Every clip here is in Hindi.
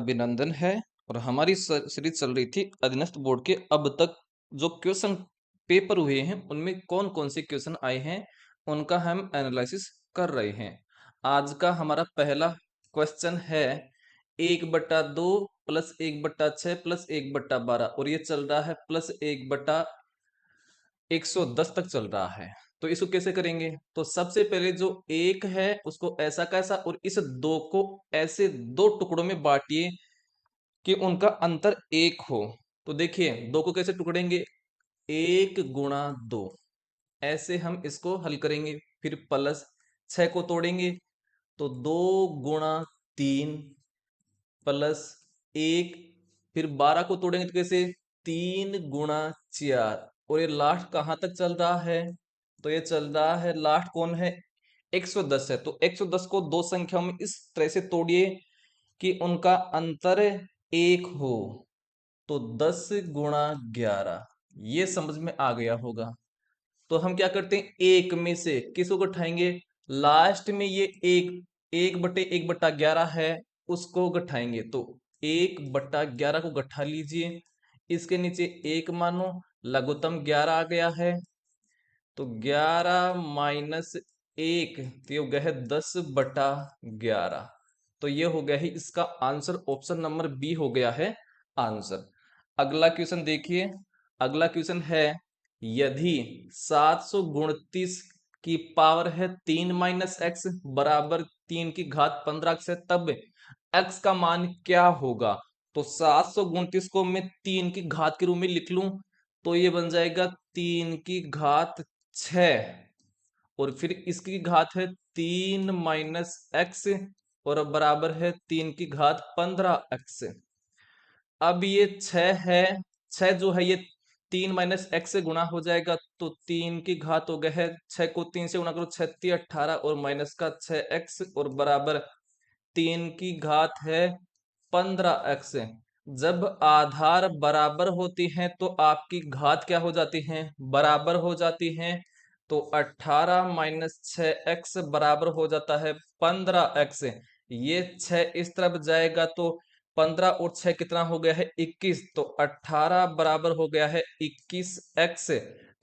अभिनंदन है। और हमारी सीरीज चल रही थी अधीनस्थ बोर्ड के अब तक जो क्वेश्चन पेपर हुए हैं उनमें कौन कौन से क्वेश्चन आए हैं उनका हम एनालिसिस कर रहे हैं। आज का हमारा पहला क्वेश्चन है 1/2 प्लस 1/6 प्लस 1/12 और ये चल रहा है प्लस 1/110 तक चल रहा है। तो इसको कैसे करेंगे? तो सबसे पहले जो एक है उसको ऐसा कैसा और इस दो को ऐसे दो टुकड़ों में बांटिए कि उनका अंतर एक हो। तो देखिए दो को कैसे टुकड़ेंगे, 1 गुणा 2 ऐसे हम इसको हल करेंगे। फिर प्लस 6 को तोड़ेंगे तो 2 गुणा 3 प्लस 1। फिर 12 को तोड़ेंगे तो कैसे, 3 गुणा 4। और ये लास्ट कहां तक चल रहा है? तो ये चल रहा है लास्ट कौन है, 110 है। तो 110 को दो संख्याओं में इस तरह से तोड़िए कि उनका अंतर एक हो। तो 10 गुणा 11 ये समझ में आ गया होगा। तो हम क्या करते हैं, एक में से किसको घटाएंगे, लास्ट में ये एक 1/1/11 है उसको घटाएंगे। तो 1/11 को घटा लीजिए, इसके नीचे एक मानो, लघुत्तम 11 आ गया है। तो 11 माइनस 1 तो ये हो गया है 10/11। तो ये हो गया है इसका आंसर, ऑप्शन नंबर बी हो गया है आंसर। अगला क्वेश्चन देखिए। अगला क्वेश्चन है, यदि 729 की पावर है 3 माइनस एक्स बराबर 3 की घात 15 एक्स है तब एक्स का मान क्या होगा? तो 729 को मैं 3 की घात के रूप में लिख लूं तो ये बन जाएगा 3 की घात 6 और फिर इसकी घात है 3 - एक्स और बराबर है 3 की घात 15 एक्स। अब ये 6 है, 6 जो है ये 3 - एक्स से गुणा हो जाएगा तो 3 की घात हो गया है 6 को 3 से गुणा करो 6×3 = 18 और माइनस का 6x और बराबर 3 की घात है 15x। जब आधार बराबर होती हैं तो आपकी घात क्या हो जाती हैं, बराबर हो जाती हैं। तो 18 - 6x बराबर हो जाता है 15x। ये 6 इस तरफ जाएगा तो 15 और 6 कितना हो गया है 21। तो 18 बराबर हो गया है 21x।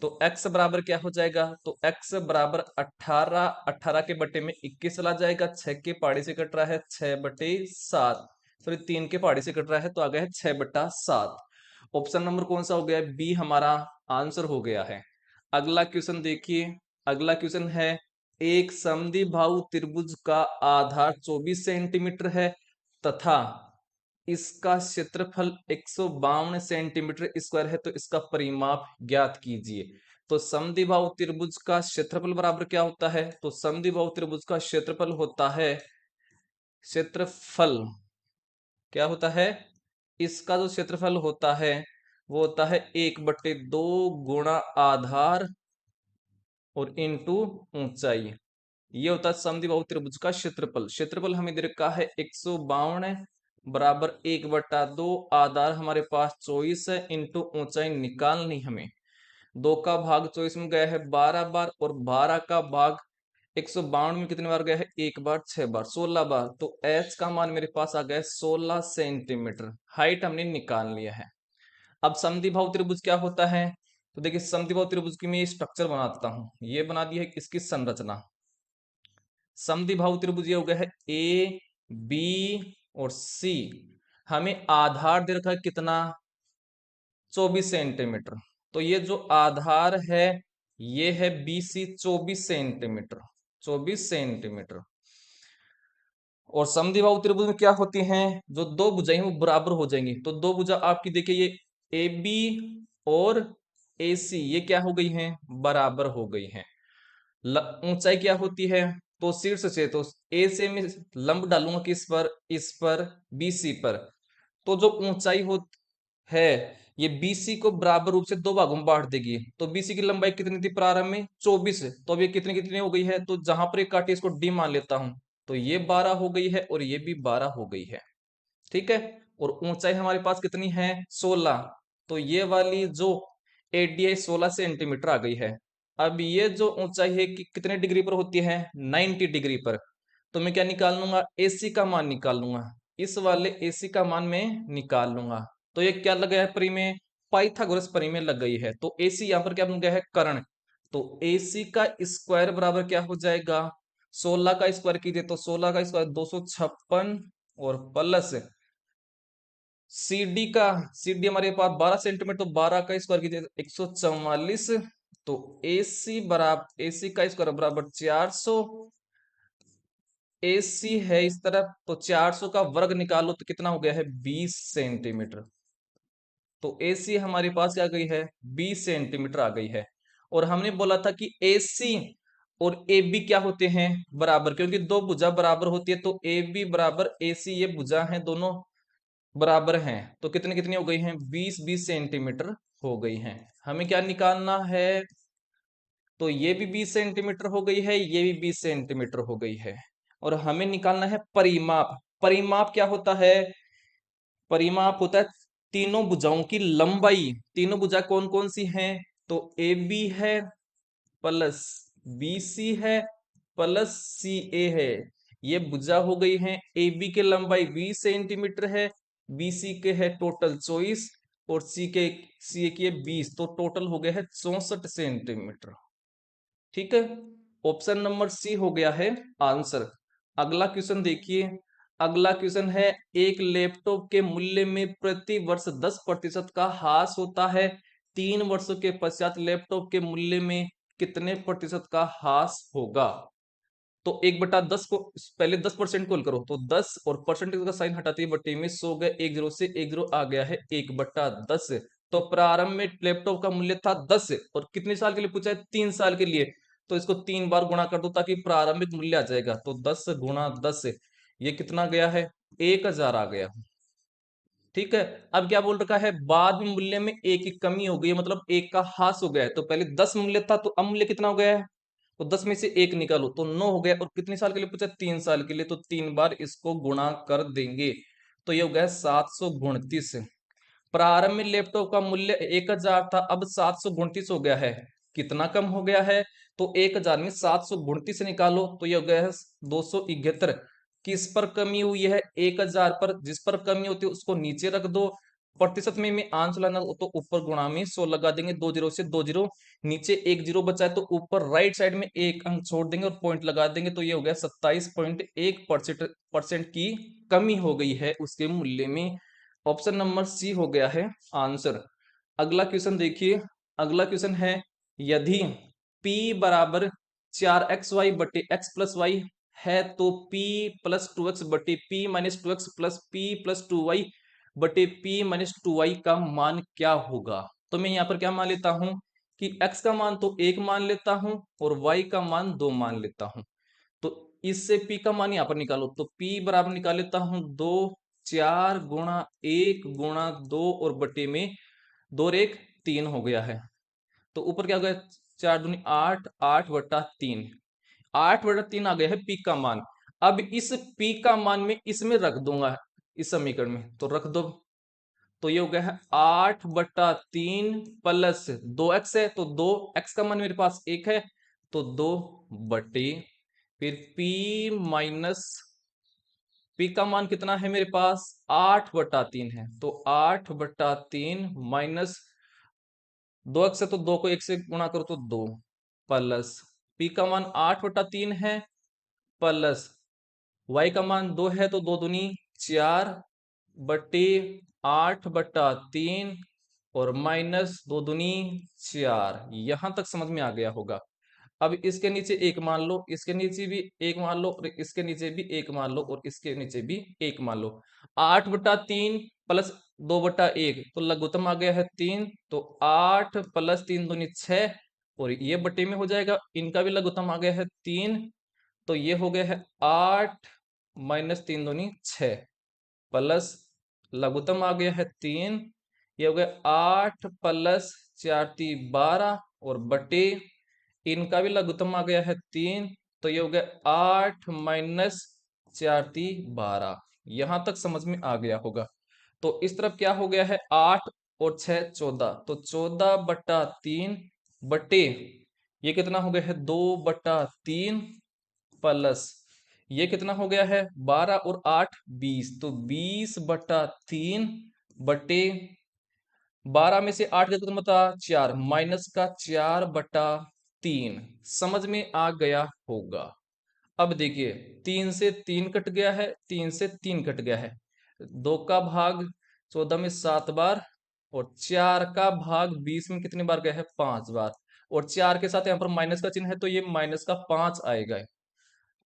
तो x बराबर क्या हो जाएगा, तो x बराबर 18, 18 के बटे में 21 चला जाएगा, 6 के पहाड़ी से कट रहा है 6/7, सॉरी 3 के पहाड़ी से कट रहा है तो आ गया है 6/7। ऑप्शन नंबर कौन सा हो गया है, बी हमारा आंसर हो गया है। अगला क्वेश्चन देखिए। अगला क्वेश्चन है, एक समद्विबाहु त्रिभुज का आधार 24 सेंटीमीटर है तथा इसका क्षेत्रफल 152 सेंटीमीटर स्क्वायर है तो इसका परिमाप ज्ञात कीजिए। तो समद्विबाहु त्रिभुज का क्षेत्रफल बराबर क्या होता है, तो समद्विबाहु त्रिभुज का क्षेत्रफल होता है, क्षेत्रफल क्या होता है, इसका जो क्षेत्रफल होता है वो होता है 1/2 गुणा आधार और इंटू ऊंचाई। ये होता है समद्विबाहु त्रिभुज का क्षेत्रफल। क्षेत्रफल हमें दे रखा है 152 बराबर 1/2, आधार हमारे पास 24 है, इंटू ऊंचाई निकालनी हमें। 2 का भाग 24 में गया है 12 बार और 12 का भाग 152 में कितने बार गया है, 1 बार, 6 बार, 16 बार। तो h का मान मेरे पास आ गया है 16 सेंटीमीटर। हाइट हमने निकाल लिया है। अब समद्विबाहु त्रिभुज क्या होता है, तो देखिए समद्विबाहु त्रिभुज की मैं स्ट्रक्चर बनाता हूं। ये बना दी है इसकी संरचना। समद्विबाहु त्रिभुज ये हो गया है ए बी और सी। हमें आधार दे रखा है कितना, 24 सेंटीमीटर। तो ये जो आधार है ये है BC 24 सेंटीमीटर, 24 सेंटीमीटर। और समद्विबाहु त्रिभुज में क्या होती हैं, जो दो भुजाएं वो बराबर हो जाएंगी। तो दो भुजा आपकी देखिए ये AB और AC ये क्या हो गई हैं, बराबर हो गई हैं। ऊंचाई क्या होती है, तो शीर्ष से, तो ए से मैं लंब डालूंगा किस पर, इस पर, BC पर। तो जो ऊंचाई हो है ये BC को बराबर रूप से दो भागों में बांट देगी। तो BC की लंबाई कितनी थी प्रारंभ में, 24। तो अब ये कितनी कितनी हो गई है, तो जहां पर एक काटी इसको D मान लेता हूं तो ये 12 हो गई है और ये भी 12 हो गई है। ठीक है। और ऊंचाई हमारे पास कितनी है, 16। तो ये वाली जो ADI 16 सेंटीमीटर आ गई है। अब ये जो ऊंचाई है कि कितने डिग्री पर होती है, 90 डिग्री पर। तो मैं क्या निकाल लूंगा, AC का मान निकाल लूंगा। इस वाले AC का मान मैं निकाल लूंगा। तो ये क्या लग गया है परिमेय, पाइथागोरस परिमेय लग गई है। तो AC यहाँ पर क्या बन गया है, कर्ण। तो AC का स्क्वायर बराबर क्या हो जाएगा, 16 का स्क्वायर कीजिए तो 16 का स्क्वायर 256, और प्लस CD हमारे पास 12 सेंटीमीटर, तो 12 का स्क्वायर कीजिए 144। तो AC का स्क्वायर बराबर 400। AC है इस तरफ, तो 400 का वर्ग निकालो तो कितना हो गया है, 20 सेंटीमीटर। तो AC हमारे पास क्या आ गई है, 20 सेंटीमीटर आ गई है। और हमने बोला था कि AC और AB क्या होते हैं, बराबर, क्योंकि दो भुजा बराबर होती है। तो AB बराबर AC, ये भुजा हैं दोनों बराबर हैं, तो कितनी कितनी हो गई हैं, 20-20 सेंटीमीटर हो गई हैं। हमें क्या निकालना है, तो ये भी 20 सेंटीमीटर हो गई है, ये भी 20 सेंटीमीटर हो गई है। और हमें निकालना है परिमाप। परिमाप क्या होता है, परिमाप होता है तीनों भुजाओं की लंबाई। तीनों भुजा कौन कौन सी हैं, तो AB है प्लस BC है प्लस CA है। ये भुजा हो गई है, AB की लंबाई 20 सेंटीमीटर है, BC के है टोटल 24, और CA की है 20, तो टोटल हो गया है 64 सेंटीमीटर। ठीक है, ऑप्शन नंबर सी हो गया है आंसर। अगला क्वेश्चन देखिए। अगला क्वेश्चन है, एक लैपटॉप के मूल्य में प्रति वर्ष 10% का ह्रास होता है, 3 वर्षों के पश्चात लैपटॉप के मूल्य में कितने प्रतिशत का ह्रास होगा। तो 1/10 को पहले 10% को करो, तो 10 और परसेंटेज का साइन हटाते ही बटे में 100 गए, 1 0 से 1 0 आ गया है 1/10। तो प्रारंभ में लैपटॉप का मूल्य था 10, और कितने साल के लिए पूछा है, 3 साल के लिए। तो इसको 3 बार गुणा कर दो ताकि प्रारंभिक मूल्य आ जाएगा। तो 10 गुणा 10, ये कितना गया है, 1000 आ गया। ठीक है, अब क्या बोल रखा है, बाद में मूल्य में एक की कमी हो गई है, मतलब एक का ह्रास हो गया है। तो पहले 10 मूल्य था, तो अब मूल्य कितना हो गया है, तो 10 में से एक निकालो तो 9 हो गया। और कितने साल के लिए पूछा, 3 साल के लिए, तो 3 बार इसको गुणा कर देंगे, तो ये हो गया 729। प्रारंभ में लैपटॉप का मूल्य 1000 था, अब 729 हो गया है। कितना कम हो गया है, तो 1000 में 729 निकालो तो ये हो गया है 271। किस पर कमी हुई है, 1000 पर। जिस पर कमी होती है उसको नीचे रख दो, प्रतिशत में आंसर लाना हो तो ऊपर गुणा में 100 लगा देंगे, 2 जीरो से 2 जीरो, नीचे 1 जीरो बचा है तो ऊपर राइट साइड में एक अंक छोड़ देंगे और पॉइंट लगा देंगे, तो ये हो गया 27.1% की कमी हो गई है उसके मूल्य में। ऑप्शन नंबर सी हो गया है आंसर। अगला क्वेश्चन देखिए। अगला क्वेश्चन है, यदि p बराबर 4xy बटे x प्लस वाई है, तो p प्लस 2x बटे p minus 2x plus p plus 2y बटे p माइनस 2y का मान क्या होगा। तो मैं यहाँ पर क्या मान लेता हूँ कि x का मान तो 1 मान लेता हूँ और y का मान 2 मान लेता हूँ। तो इससे p का मान यहाँ पर निकालो, तो p बराबर निकाल लेता हूँ 2, 4 गुणा 1 गुणा 2 और बटे में 2 और 1 3 हो गया है। तो ऊपर क्या हो गया, 4 दूनी 8, 8/3, 8/3 आ गया है पी का मान। अब इस पी का मान में इसमें रख दूंगा, इस समीकरण में, तो रख दो। तो ये हो गया है 8/3 प्लस 2x है, तो 2x का मान मेरे पास 1 है, तो 2 बटे, फिर p माइनस p का मान कितना है मेरे पास, 8/3 है, तो 8/3 माइनस 2x है, तो 2 को 1 से गुणा करो तो 2, प्लस p का मान 8/3 है, प्लस y का मान 2 है, तो 2 दूनी 4 बटे 8/3 और माइनस 2 दूनी 4। यहां तक समझ में आ गया होगा। अब इसके नीचे एक मान लो, इसके नीचे भी एक मान लो, और इसके नीचे भी एक मान लो, और इसके नीचे भी एक मान लो। 8/3 प्लस 2/1, तो लघुत्तम आ गया है 3, तो 8 प्लस 3 दूनी 6, और ये बटे में हो जाएगा, इनका भी लघुत्तम आ गया है 3, तो ये हो गया है 8 माइनस 3 दूनी 6, प्लस लघुत्तम आ गया है 3, ये हो गया 8 प्लस 4 3 12, और बटे इनका भी लघुत्तम आ गया है 3, तो ये हो गया 8 माइनस 4 3 12। यहां तक समझ में आ गया होगा। तो इस तरफ क्या हो गया है, 8 और 6 14, तो 14/3 बटे ये कितना हो गया है, 2/3 प्लस ये कितना हो गया है 12 और 8 20, तो 20/3 बटे 12 में से 8 का कितना बता 4 माइनस का 4/3। समझ में आ गया होगा। अब देखिए 3 से 3 कट गया है, 3 से 3 कट गया है, 2 का भाग 14 में 7 बार, और 4 का भाग 20 में कितनी बार गया है 5 बार, और 4 के साथ यहाँ पर माइनस का चिन्ह है तो ये माइनस का 5 आएगा।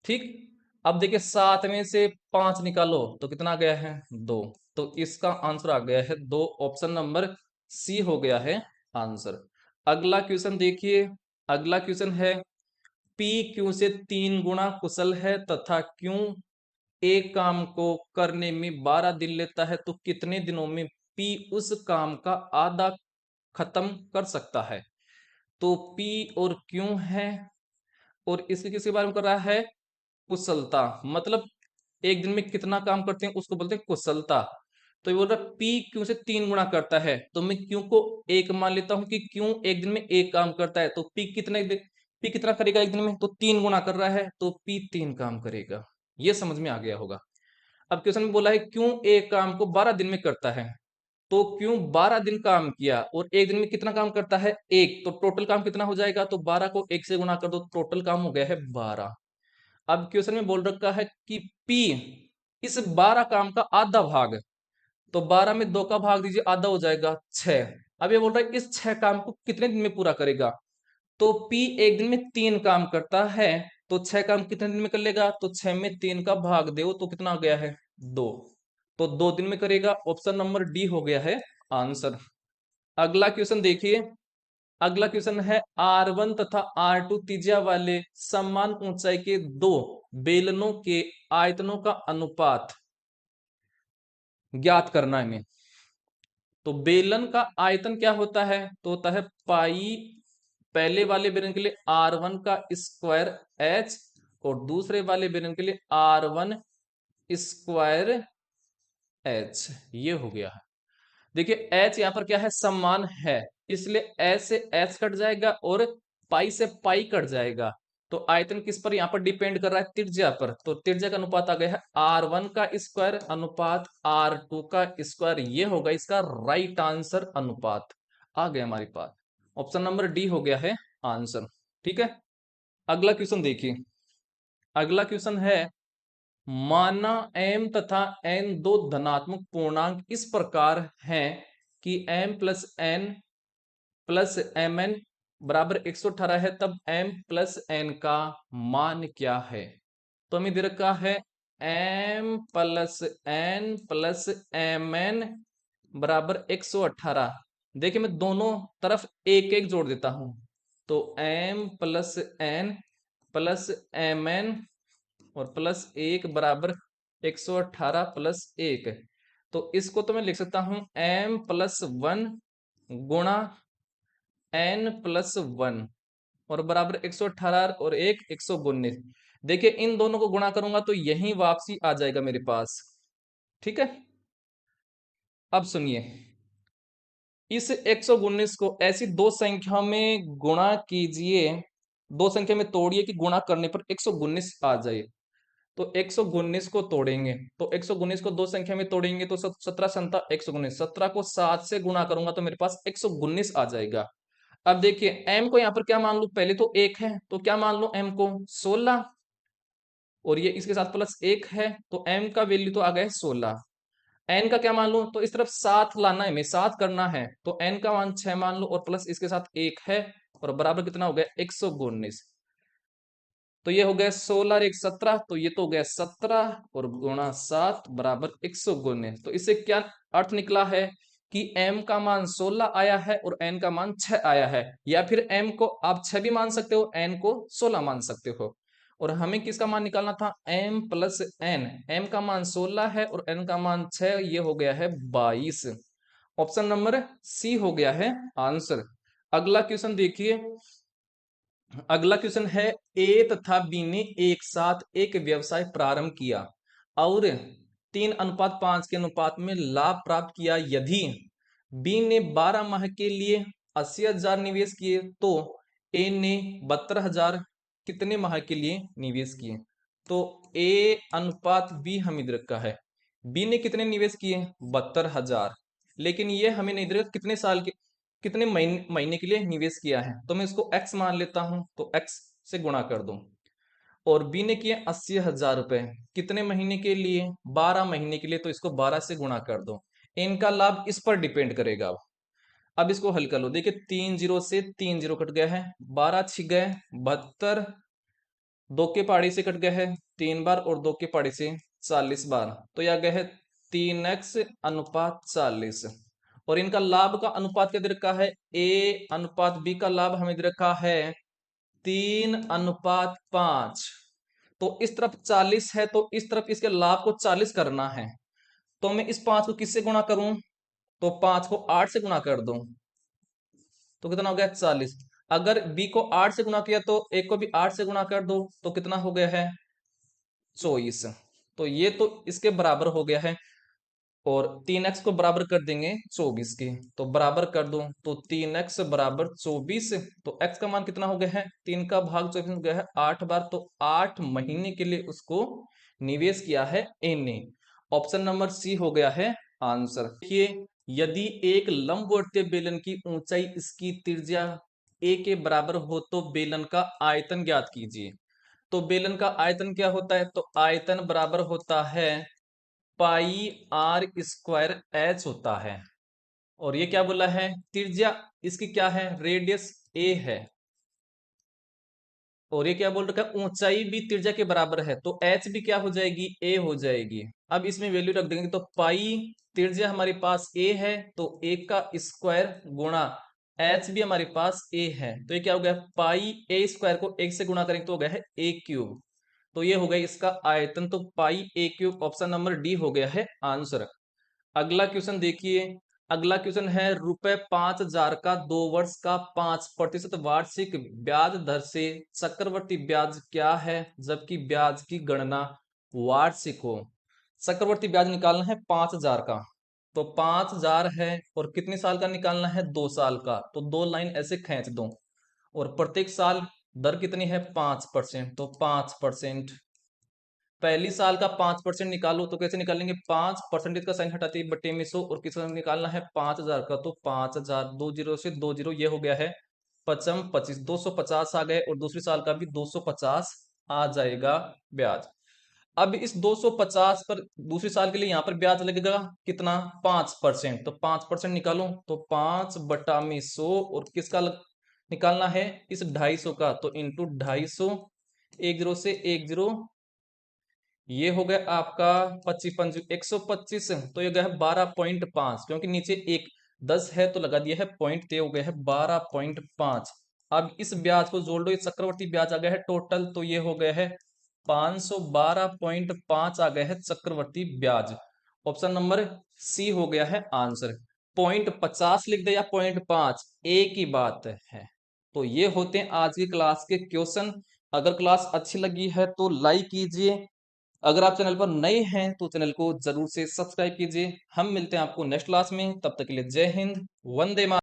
ठीक। अब देखिए 7 में से 5 निकालो तो कितना आ गया है 2, तो इसका आंसर आ गया है 2, ऑप्शन नंबर सी हो गया है आंसर। अगला क्वेश्चन देखिए, अगला क्वेश्चन है पी क्यू से 3 गुना कुशल है तथा क्यू एक काम को करने में 12 दिन लेता है, तो कितने दिनों में पी उस काम का आधा खत्म कर सकता है। तो पी और क्यू है, और इसके किसके बारे में कर रहा है कुशलता, मतलब एक दिन में कितना काम करते हैं उसको बोलते हैं कुशलता। तो ये बोल रहा है पी क्यू से 3 गुना करता है, तो मैं क्यू को एक मान लेता हूं कि क्यू एक दिन में एक काम करता है, तो पी कितना करेगा एक दिन में, तो 3 गुना कर रहा है, तो पी 3 काम करेगा। ये समझ में आ गया होगा। अब क्वेश्चन में बोला है क्यों एक काम को 12 दिन में करता है, तो क्यों 12 दिन काम किया और एक दिन में कितना काम करता है एक, तो टोटल काम कितना हो जाएगा, तो 12 को 1 से गुना कर दो, टोटल काम हो गया है 12। अब क्वेश्चन में बोल रखा है कि P इस 12 काम का आधा भाग, तो 12 में 2 का भाग दीजिए, आधा हो जाएगा 6। अब ये बोल रहा है इस 6 काम को कितने दिन में पूरा करेगा, तो P एक दिन में 3 काम करता है, तो 6 काम कितने दिन में कर लेगा, तो 6 में 3 का भाग दो तो कितना आ गया है 2, तो 2 दिन में करेगा, ऑप्शन नंबर डी हो गया है आंसर। अगला क्वेश्चन देखिए, अगला क्वेश्चन है R1 तथा R2 त्रिज्या वाले समान ऊंचाई के दो बेलनों के आयतनों का अनुपात ज्ञात करना है हमें। तो बेलन का आयतन क्या होता है, तो होता है पाई, पहले वाले बेलन के लिए R1 का स्क्वायर H, और दूसरे वाले बेलन के लिए R1 स्क्वायर H। ये हो गया है। देखिए H यहाँ पर क्या है समान है, इसलिए H से H कट जाएगा और पाई से पाई कट जाएगा, तो आयतन किस पर यहाँ पर डिपेंड कर रहा है त्रिज्या पर, तो त्रिज्या का अनुपात आ गया है R1 का स्क्वायर अनुपात R2 का स्क्वायर। ये होगा इसका राइट आंसर, अनुपात आ गया हमारे पास, ऑप्शन नंबर डी हो गया है आंसर। ठीक है। अगला क्वेश्चन देखिए, अगला क्वेश्चन है माना m तथा n दो धनात्मक पूर्णांक इस प्रकार हैं कि m plus n plus M N बराबर 118 है, तब m प्लस n का मान क्या है। तो हमें दे रखा है m plus n plus M N बराबर 118। देखिए मैं दोनों तरफ एक एक जोड़ देता हूं, तो m plus n plus M N और प्लस 1 बराबर 118 प्लस 1, तो इसको तो मैं लिख सकता हूं m प्लस 1 गुणा n प्लस 1 और बराबर 118 और 1 119। देखिए इन दोनों को गुणा करूंगा तो यही वापसी आ जाएगा मेरे पास। ठीक है। अब सुनिए, इस 119 को ऐसी दो संख्या में गुणा कीजिए, दो संख्या में तोड़िए कि गुणा करने पर 119 आ जाए। तो 119 को तोड़ेंगे, तो 119 को दो संख्या में तोड़ेंगे तो 17 संता 119, 17 को 7 से गुणा करूंगा तो मेरे पास 119 आ जाएगा। अब देखिए m को यहाँ पर क्या मान लू, पहले तो 1 है तो क्या मान लो m को 16, और ये इसके साथ प्लस 1 है, तो m का वैल्यू तो आ गया 16। n का क्या मान लो, तो इस तरफ 7 लाना है, हमें 7 करना है, तो n का मान 6 मान लो और प्लस इसके साथ 1 है, और बराबर कितना हो गया 119। तो ये हो गया 16 और 1 17, तो ये तो हो गया 17 और गुणा 7 बराबर 119। तो इससे क्या अर्थ निकला है कि m का मान 16 आया है और n का मान 6 आया है, या फिर m को आप 6 भी मान सकते हो, n को 16 मान सकते हो। और हमें किसका मान निकालना था m प्लस n, m का मान 16 है और n का मान 6, ये हो गया है 22। ऑप्शन नंबर सी हो गया है आंसर। अगला क्वेश्चन देखिए, अगला क्वेश्चन है ए तथा बी ने एक साथ एक व्यवसाय प्रारंभ किया और 3:5 के अनुपात में लाभ प्राप्त किया। यदि बी ने 12 माह के लिए 80,000 निवेश किए तो ए ने 72,000 कितने माह के लिए निवेश किए। तो ए अनुपात बी हमें दे रखा है। बी ने कितने निवेश किए? 72,000। लेकिन ये हमें नहीं दे रखा कितने साल के, कितने महीने के लिए निवेश किया है। तो मैं इसको एक्स मान लेता हूं, तो एक्स से गुणा कर दूं। और बी ने किए 80,000 रुपए, कितने महीने के लिए? 12 महीने के लिए, तो इसको 12 से गुणा कर दो। इनका लाभ इस पर डिपेंड करेगा। अब इसको हल कर लो। देखिए 3 जीरो से 3 जीरो कट गया है, 12 छिक गए 72, 2 के पहाड़ी से कट गया है 3 बार, और 2 के पहाड़ी से 40 बार, तो यह गया है 3x अनुपात 40। और इनका लाभ का अनुपात क्या दे रखा है? ए अनुपात बी का लाभ हमें दे रखा है 3:5। तो इस तरफ 40 है, तो इस तरफ इसके लाभ को 40 करना है। तो मैं इस 5 को किससे गुणा करूं? तो 5 को 8 से गुणा कर दूं, तो कितना हो गया? 40। अगर b को 8 से गुणा किया तो एक को भी 8 से गुणा कर दो, तो कितना हो गया है? 24। तो ये तो इसके बराबर हो गया है। और 3x को बराबर कर देंगे 24 के, तो बराबर कर दो, तो 3x बराबर 24। तो x का मान कितना हो गया है? 3 का भाग 24 हो गया है 8 बार, तो 8 महीने के लिए उसको निवेश किया है ए ने। ऑप्शन नंबर सी हो गया है आंसर। देखिए, यदि एक लंबवर्तीय बेलन की ऊंचाई इसकी त्रिज्या ए के बराबर हो तो बेलन का आयतन ज्ञात कीजिए। तो बेलन का आयतन क्या होता है? तो आयतन बराबर होता है पाई आर स्क्वायर एच होता है। और ये क्या बोला है? त्रिज्या इसकी क्या है? रेडियस ए है। और ये क्या बोल रखा है? ऊंचाई भी त्रिज्या के बराबर है, तो एच भी क्या हो जाएगी? ए हो जाएगी। अब इसमें वैल्यू रख देंगे, तो पाई त्रिज्या हमारे पास ए है, तो ए का स्क्वायर गुणा एच भी हमारे पास ए है, तो ये क्या हो गया? पाई ए स्क्वायर को एक से गुणा करेंगे तो हो गया है ए क्यूब। तो ये हो गया इसका आयतन, तो पाई ए क्यूब ऑप्शन नंबर डी हो गया है आंसर। अगला क्वेश्चन देखिए। अगला क्वेश्चन है रुपए 5,000 का 2 वर्ष का 5% वार्षिक ब्याज दर से चक्रवर्ती ब्याज क्या है, जबकि ब्याज की गणना वार्षिक हो। चक्रवर्ती ब्याज निकालना है 5,000 का, तो 5,000 है, और कितने साल का निकालना है? 2 साल का, तो 2 लाइन ऐसे खींच दो। और प्रत्येक साल दर कितनी है? 5%, तो 5%। पहली साल का 5% निकालो, तो कैसे निकालेंगे? 5% का साइन हटाते ही बट्टे में 100, और किसका निकालना है? 5,000 का, तो 5,000, 2 जीरो से 2 जीरो, ये हो गया है 5 25, 250 आ गए, और दूसरी साल का भी 250 आ जाएगा ब्याज। अब इस 250 पर दूसरी साल के लिए यहाँ पर ब्याज लगेगा कितना? 5%, तो 5% निकालो, तो 5/100, और किसका निकालना है? इस 250 का, तो इंटू 250, 1 जीरो से 1 जीरो, ये हो गया आपका 25 पंच 125, तो ये गया है 12.5, क्योंकि नीचे एक 10 है तो लगा दिया है पॉइंट, तो हो गया है 12.5। अब इस ब्याज को जोड़ लो, ये चक्रवर्ती ब्याज आ गया है टोटल, तो ये हो गया है 512.5 आ गया है चक्रवर्ती ब्याज। ऑप्शन नंबर सी हो गया है आंसर। 0.50 लिख दे या 0.5, एक ही बात है। तो ये होते हैं आज की क्लास के क्वेश्चन। अगर क्लास अच्छी लगी है तो लाइक कीजिए, अगर आप चैनल पर नए हैं तो चैनल को जरूर से सब्सक्राइब कीजिए। हम मिलते हैं आपको नेक्स्ट क्लास में, तब तक के लिए जय हिंद, वंदे मातरम।